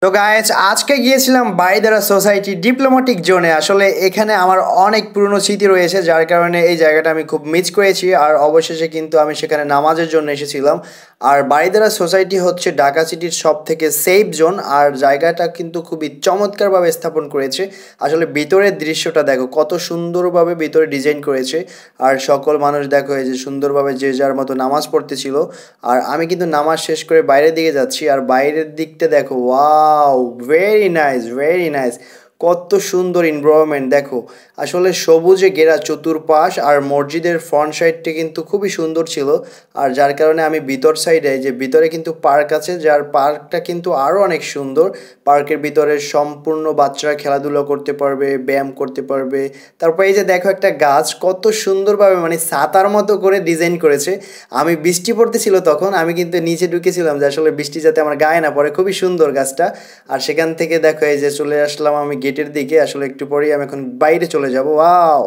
তো গাইস আজকে গিয়েছিলাম বাইদারা সোসাইটি ডিপ্লোম্যাটিক জোনে। আসলে এখানে আমার অনেক পুরনো স্মৃতি রয়েছে, যার কারণে এই জায়গাটা আমি খুব মিস করেছি। আর অবশেষে কিন্তু আমি সেখানে নামাজের জন্য এসেছিলাম। আর বাইদারা সোসাইটি হচ্ছে ঢাকা সিটির সব থেকে সেফ জোন, আর জায়গাটা কিন্তু খুবই চমৎকারভাবে স্থাপন করেছে। আসলে ভিতরের দৃশ্যটা দেখো, কত সুন্দরভাবে ভিতরে ডিজাইন করেছে। আর সকল মানুষ দেখো এই যে সুন্দরভাবে যে যার মতো নামাজ পড়তেছিল। আর আমি কিন্তু নামাজ শেষ করে বাইরের দিকে যাচ্ছি, আর বাইরের দিকটা দেখো, wow, very nice, very nice. কত সুন্দর এনভায়রনমেন্ট দেখো। আসলে সবুজে ঘেরা চতুর্পাশ, আর মসজিদের ফ্রন্ট সাইডটা কিন্তু খুবই সুন্দর ছিল। আর যার কারণে আমি ভিতর সাইডে, যে ভিতরে কিন্তু পার্ক আছে, যার পার্কটা কিন্তু আরও অনেক সুন্দর। পার্কের ভিতরে সম্পূর্ণ বাচ্চারা খেলাধুলা করতে পারবে, ব্যায়াম করতে পারবে। তারপর এই যে দেখো একটা গাছ কত সুন্দরভাবে মানে ছাতার মতো করে ডিজাইন করেছে। আমি বৃষ্টি পড়তেছিল তখন, আমি কিন্তু নিচে ঢুকেছিলাম যে আসলে বৃষ্টি যাতে আমার গায়ে না পড়ে। খুবই সুন্দর গাছটা। আর সেখান থেকে দেখো এই যে চলে আসলাম আমি গেটের দিকে। আসলে একটু পরেই আমি এখন বাইরে চলে যাব। ওয়াও!